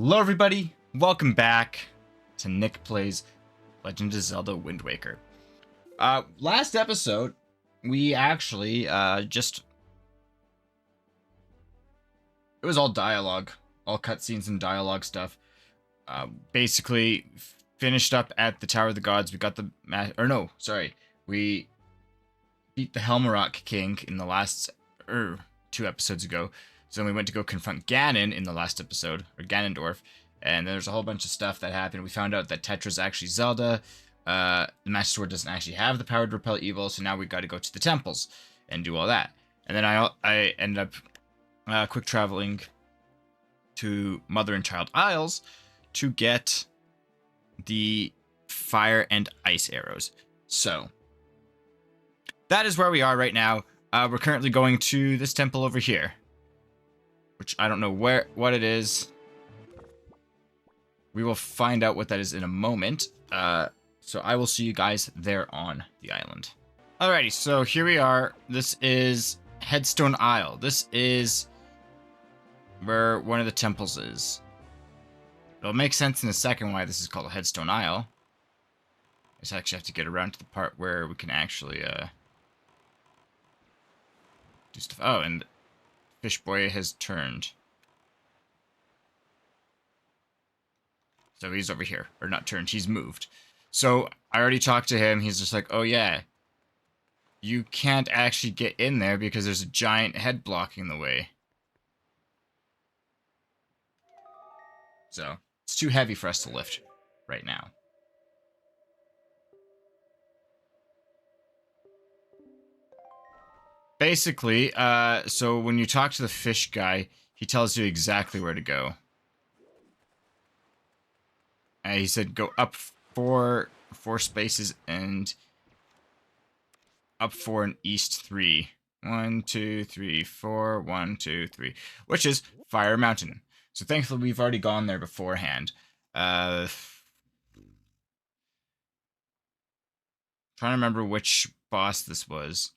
Hello everybody, welcome back to Nick Plays Legend of Zelda Wind Waker. Last episode, we actually it was all dialogue, all cutscenes and dialogue stuff. Basically, finished up at the Tower of the Gods. We got we beat the Helmarok King in the last, 2 episodes ago. So then we went to go confront Ganon in the last episode, or Ganondorf, and there's a whole bunch of stuff that happened. We found out that Tetra's actually Zelda. The Master Sword doesn't actually have the power to repel evil, so now we got to go to the temples and do all that. And then I ended up quick traveling to Mother and Child Isles to get the fire and ice arrows. So that is where we are right now. We're currently going to this temple over here, which I don't know what it is. We will find out what that is in a moment. So I will see you guys there on the island. Alrighty, so here we are. This is Headstone Isle. This is where one of the temples is. It'll make sense in a second why this is called Headstone Isle. I just actually have to get around to the part where we can actually do stuff. Oh, and Fish Boy has turned. So he's over here. Or not turned, he's moved. So I already talked to him. He's just like, oh yeah, you can't actually get in there because there's a giant head blocking the way. So it's too heavy for us to lift right now. Basically, so when you talk to the fish guy, he tells you exactly where to go. He said go up four spaces and up 4 and east 3. 1, 2, 3, 4, 1, 2, 3, which is Fire Mountain. So thankfully we've already gone there beforehand. Trying to remember which boss this was.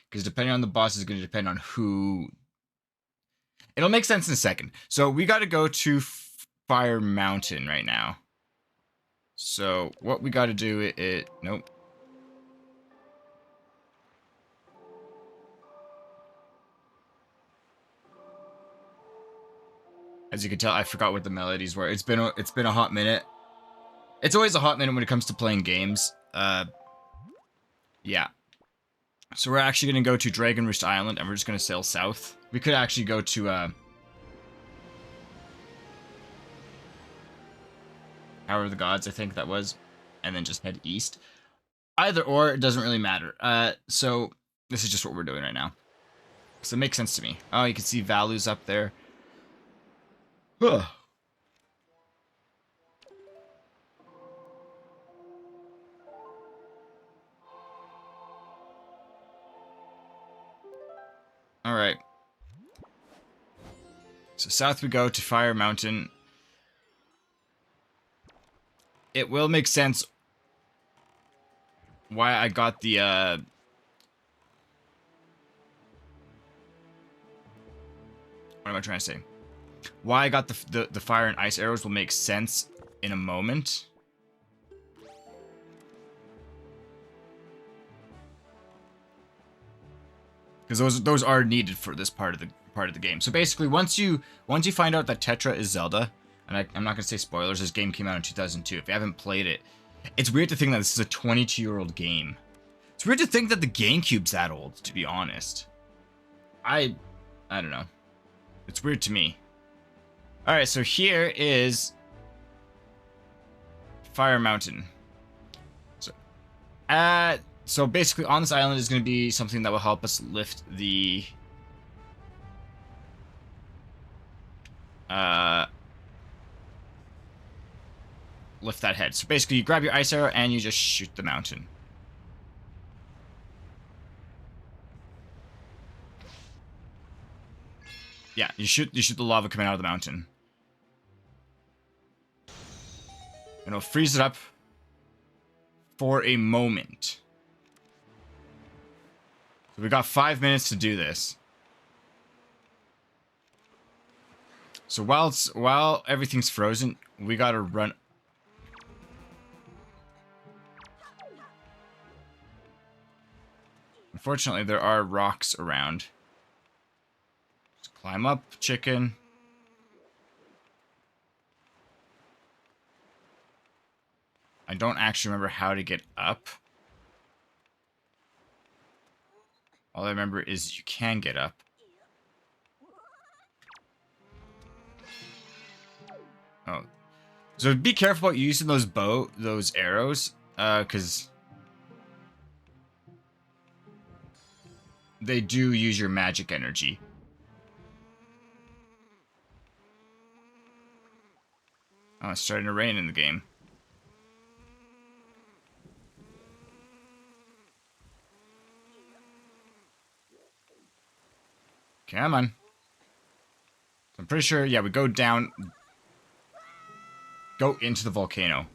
Because depending on the boss is going to depend on who. It'll make sense in a second. So we got to go to Fire Mountain right now. So what we got to do nope. As you can tell, I forgot what the melodies were. It's been a hot minute. It's always a hot minute when it comes to playing games. Yeah. So we're actually going to go to Dragon Roost Island, and we're just going to sail south. We could actually go to Tower of the Gods, I think that was, and then just head east. Either or, it doesn't really matter. So this is just what we're doing right now. So it makes sense to me. Oh, you can see Valu's up there. Huh. All right. So south we go to Fire Mountain. It will make sense why I got the what am I trying to say? Why I got the fire and ice arrows will make sense in a moment. Because those are needed for this part of the game. So basically, once you find out that Tetra is Zelda, and I'm not gonna say spoilers. This game came out in 2002. If you haven't played it, it's weird to think that this is a 22-year-old game. It's weird to think that the GameCube's that old. To be honest, I don't know. It's weird to me. All right, so here is Fire Mountain. So basically on this island is going to be something that will help us lift the lift that head. So basically you grab your ice arrow and you just shoot the mountain. Yeah, you shoot the lava coming out of the mountain. And it'll freeze it up for a moment. So we got 5 minutes to do this. So while everything's frozen, we gotta run. Unfortunately, there are rocks around. Just climb up, chicken. I don't actually remember how to get up. All I remember is you can get up. Oh. So be careful about using those arrows, because they do use your magic energy. Oh, it's starting to rain in the game. Come on. I'm pretty sure, yeah, we go down, go into the volcano.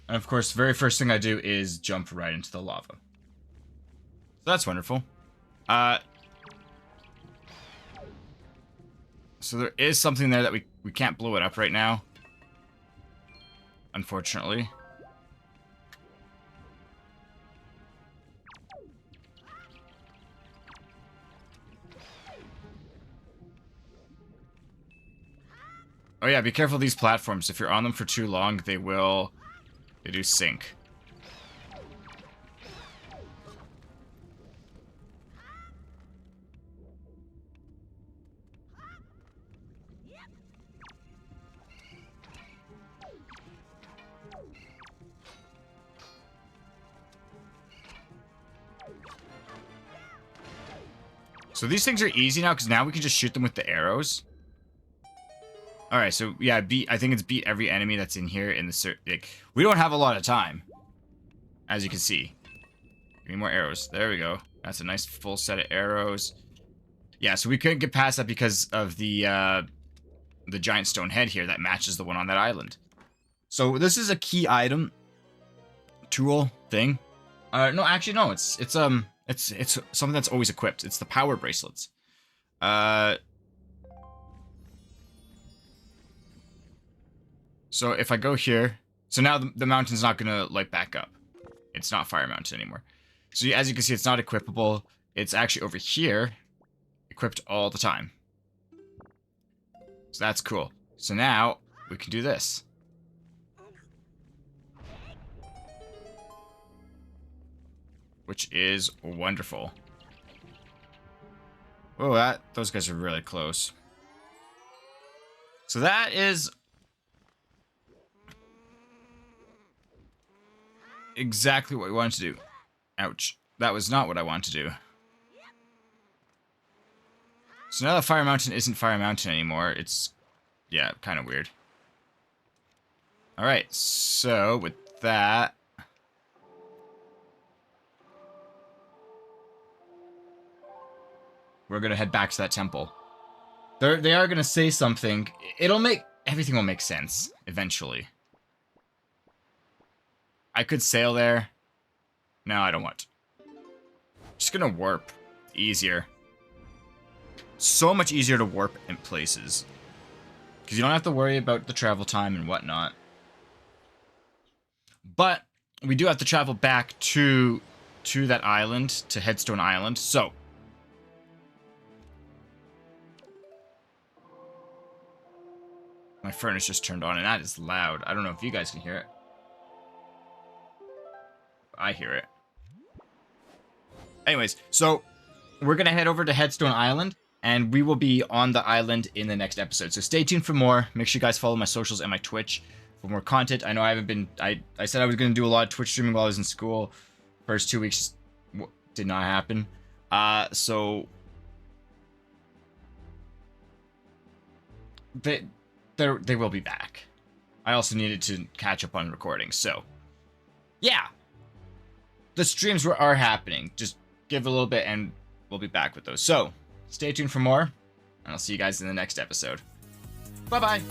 And of course, the very first thing I do is jump right into the lava. So that's wonderful. So there is something there that we can't blow it up right now. Unfortunately. Oh yeah, be careful of these platforms. If you're on them for too long, they do sink. So these things are easy now, because now we can just shoot them with the arrows. Alright, so yeah, I think it's beat every enemy that's in here in the like, we don't have a lot of time, as you can see. Give me more arrows. There we go. That's a nice full set of arrows. Yeah, so we couldn't get past that because of the giant stone head here that matches the one on that island. So this is a key item, tool thing. No, actually no, it's something that's always equipped. It's the power bracelets. So if I go here, so now the mountain's not gonna light back up. It's not Fire Mountain anymore. So as you can see, it's not equipable. It's actually over here, equipped all the time. So that's cool. So now we can do this. Which is wonderful. Oh, those guys are really close. So that is exactly what we wanted to do. Ouch. That was not what I wanted to do. So now that Fire Mountain isn't Fire Mountain anymore, it's, yeah, kind of weird. Alright, so with that, we're gonna head back to that temple. They are gonna say something. Everything will make sense eventually. I could sail there. No, I don't want. Just gonna warp. Easier. So much easier to warp in places. Because you don't have to worry about the travel time and whatnot. But we do have to travel back to that island, to Headstone Island. So my furnace just turned on, and that is loud. I don't know if you guys can hear it. I hear it. Anyways, so we're going to head over to Headstone Island, and we will be on the island in the next episode. So stay tuned for more. Make sure you guys follow my socials and my Twitch for more content. I know I haven't been... I said I was going to do a lot of Twitch streaming while I was in school. First 2 weeks did not happen. So... They will be back. I also needed to catch up on recording, so... Yeah! The streams are happening. Just give a little bit, and we'll be back with those. So stay tuned for more, and I'll see you guys in the next episode. Bye bye.